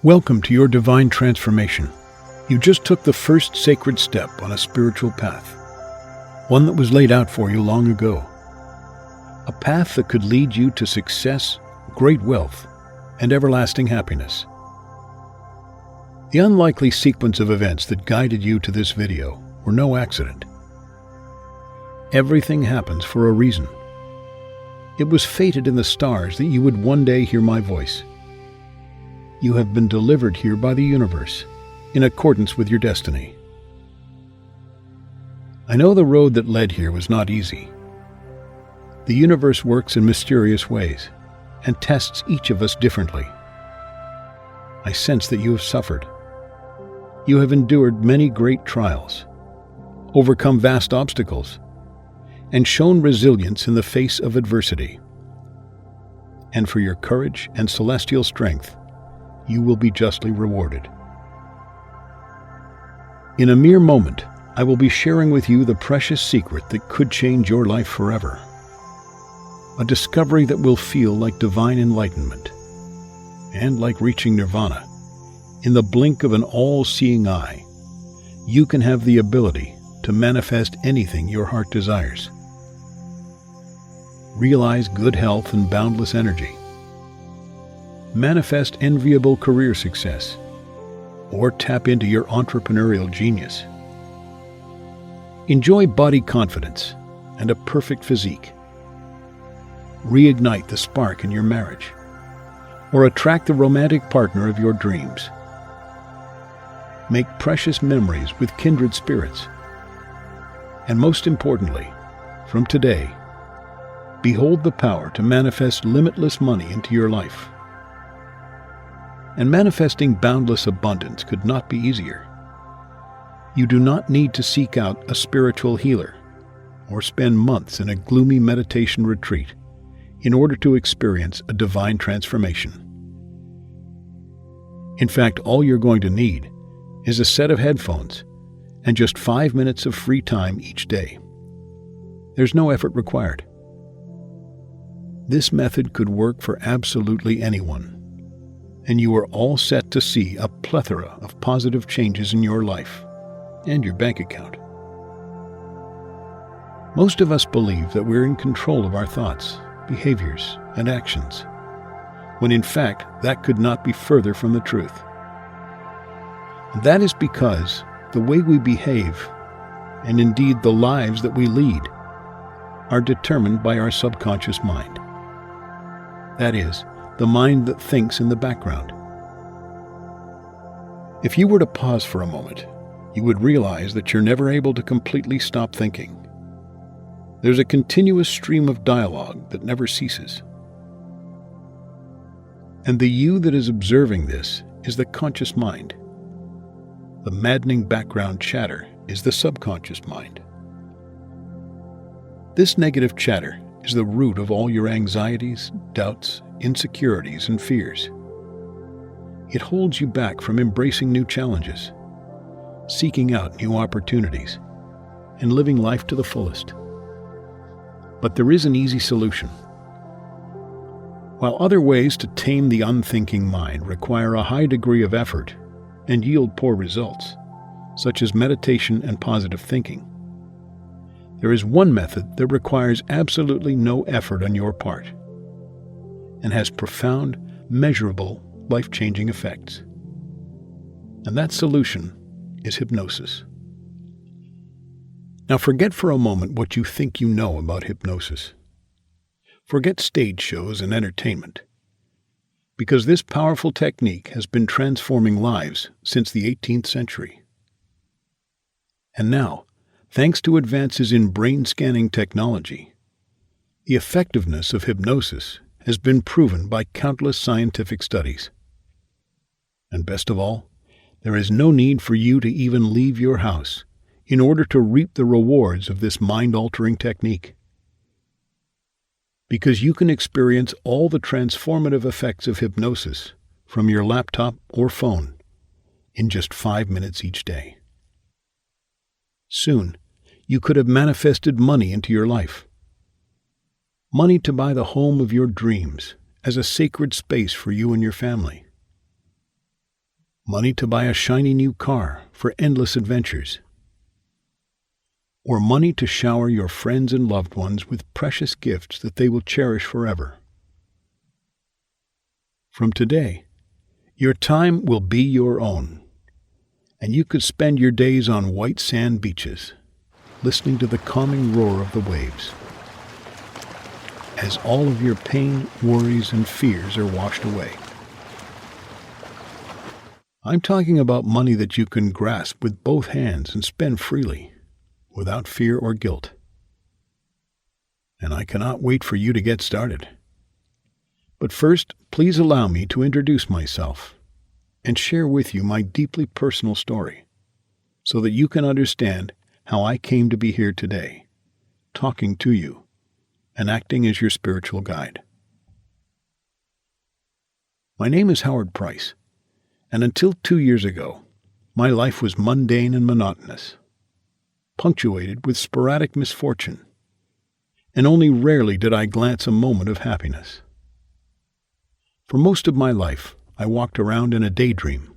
Welcome to your divine transformation. You just took the first sacred step on a spiritual path, one that was laid out for you long ago. A path that could lead you to success, great wealth, and everlasting happiness. The unlikely sequence of events that guided you to this video were no accident. Everything happens for a reason. It was fated in the stars that you would one day hear my voice. You have been delivered here by the universe, in accordance with your destiny. I know the road that led here was not easy. The universe works in mysterious ways, and tests each of us differently. I sense that you have suffered. You have endured many great trials, overcome vast obstacles, and shown resilience in the face of adversity. And for your courage and celestial strength, you will be justly rewarded. In a mere moment, I will be sharing with you the precious secret that could change your life forever. A discovery that will feel like divine enlightenment, and like reaching nirvana. In the blink of an all-seeing eye, you can have the ability to manifest anything your heart desires. Realize good health and boundless energy. Manifest enviable career success, or tap into your entrepreneurial genius. Enjoy body confidence and a perfect physique. Reignite the spark in your marriage, or attract the romantic partner of your dreams. Make precious memories with kindred spirits. And most importantly, from today, behold the power to manifest limitless money into your life. And manifesting boundless abundance could not be easier. You do not need to seek out a spiritual healer or spend months in a gloomy meditation retreat in order to experience a divine transformation. In fact, all you're going to need is a set of headphones and just 5 minutes of free time each day. There's no effort required. This method could work for absolutely anyone, and you are all set to see a plethora of positive changes in your life and your bank account. Most of us believe that we're in control of our thoughts, behaviors, and actions, when in fact that could not be further from the truth. And that is because the way we behave, and indeed the lives that we lead, are determined by our subconscious mind. That is, the mind that thinks in the background. If you were to pause for a moment, you would realize that you're never able to completely stop thinking. There's a continuous stream of dialogue that never ceases. And the you that is observing this is the conscious mind. The maddening background chatter is the subconscious mind. This negative chatter is the root of all your anxieties, doubts, insecurities, and fears. It holds you back from embracing new challenges, seeking out new opportunities, and living life to the fullest. But there is an easy solution. While other ways to tame the unthinking mind require a high degree of effort and yield poor results, such as meditation and positive thinking, there is one method that requires absolutely no effort on your part and has profound, measurable, life-changing effects. And that solution is hypnosis. Now forget for a moment what you think you know about hypnosis. Forget stage shows and entertainment, because this powerful technique has been transforming lives since the 18th century. And now, thanks to advances in brain scanning technology, the effectiveness of hypnosis has been proven by countless scientific studies. And best of all, there is no need for you to even leave your house in order to reap the rewards of this mind-altering technique. Because you can experience all the transformative effects of hypnosis from your laptop or phone in just 5 minutes each day. Soon, you could have manifested money into your life. Money to buy the home of your dreams as a sacred space for you and your family. Money to buy a shiny new car for endless adventures. Or money to shower your friends and loved ones with precious gifts that they will cherish forever. From today, your time will be your own, and you could spend your days on white sand beaches, listening to the calming roar of the waves, as all of your pain, worries, and fears are washed away. I'm talking about money that you can grasp with both hands and spend freely, without fear or guilt. And I cannot wait for you to get started. But first, please allow me to introduce myself and share with you my deeply personal story, so that you can understand how I came to be here today, talking to you and acting as your spiritual guide. My name is Howard Price, and until 2 years ago, my life was mundane and monotonous, punctuated with sporadic misfortune, and only rarely did I glance a moment of happiness. For most of my life, I walked around in a daydream.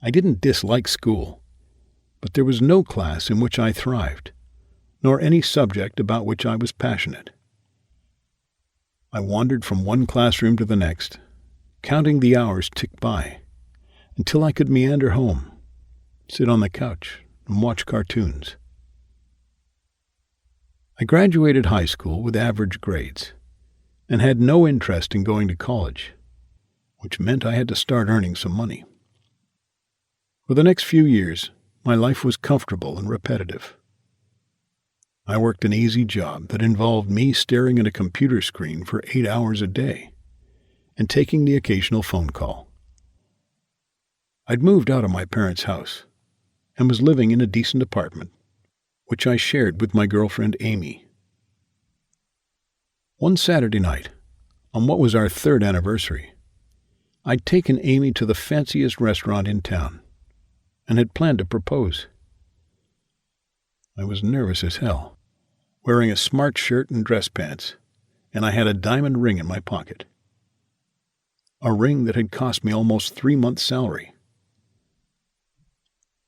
I didn't dislike school, but there was no class in which I thrived, nor any subject about which I was passionate. I wandered from one classroom to the next, counting the hours tick by, until I could meander home, sit on the couch, and watch cartoons. I graduated high school with average grades, and had no interest in going to college, which meant I had to start earning some money. For the next few years, my life was comfortable and repetitive. I worked an easy job that involved me staring at a computer screen for 8 hours a day and taking the occasional phone call. I'd moved out of my parents' house and was living in a decent apartment, which I shared with my girlfriend Amy. One Saturday night, on what was our 3rd anniversary, I'd taken Amy to the fanciest restaurant in town and had planned to propose. I was nervous as hell, wearing a smart shirt and dress pants, and I had a diamond ring in my pocket. A ring that had cost me almost 3 months' salary.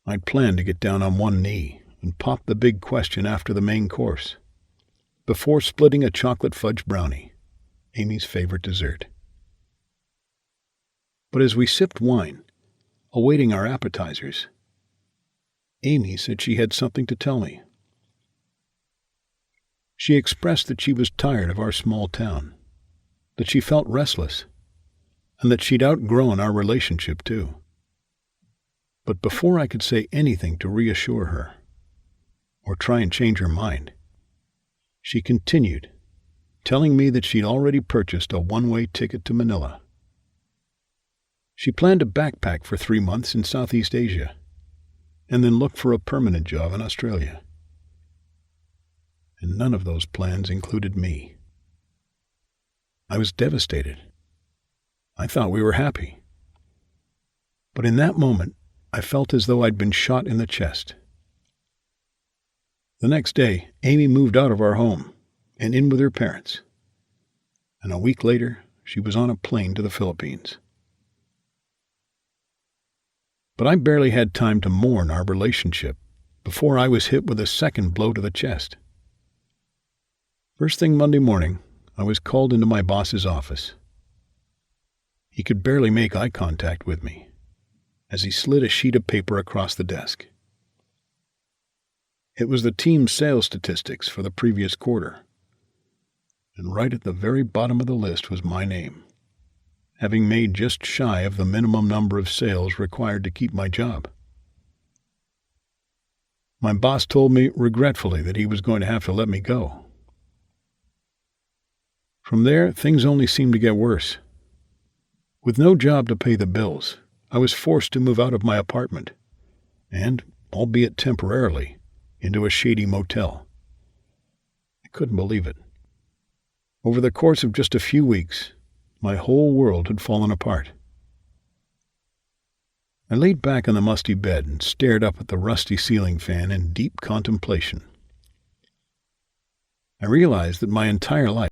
I'd planned to get down on one knee and pop the big question after the main course, before splitting a chocolate fudge brownie, Amy's favorite dessert. But as we sipped wine, awaiting our appetizers, Amy said she had something to tell me. She expressed that she was tired of our small town, that she felt restless, and that she'd outgrown our relationship too. But before I could say anything to reassure her, or try and change her mind, she continued, telling me that she'd already purchased a one-way ticket to Manila. She planned to backpack for 3 months in Southeast Asia, and then look for a permanent job in Australia. And none of those plans included me. I was devastated. I thought we were happy. But in that moment, I felt as though I'd been shot in the chest. The next day, Amy moved out of our home and in with her parents. And a week later, she was on a plane to the Philippines. But I barely had time to mourn our relationship before I was hit with a second blow to the chest. First thing Monday morning, I was called into my boss's office. He could barely make eye contact with me as he slid a sheet of paper across the desk. It was the team's sales statistics for the previous quarter, and right at the very bottom of the list was my name, having made just shy of the minimum number of sales required to keep my job. My boss told me regretfully that he was going to have to let me go. From there, things only seemed to get worse. With no job to pay the bills, I was forced to move out of my apartment and, albeit temporarily, into a shady motel. I couldn't believe it. Over the course of just a few weeks, my whole world had fallen apart. I laid back on the musty bed and stared up at the rusty ceiling fan in deep contemplation. I realized that my entire life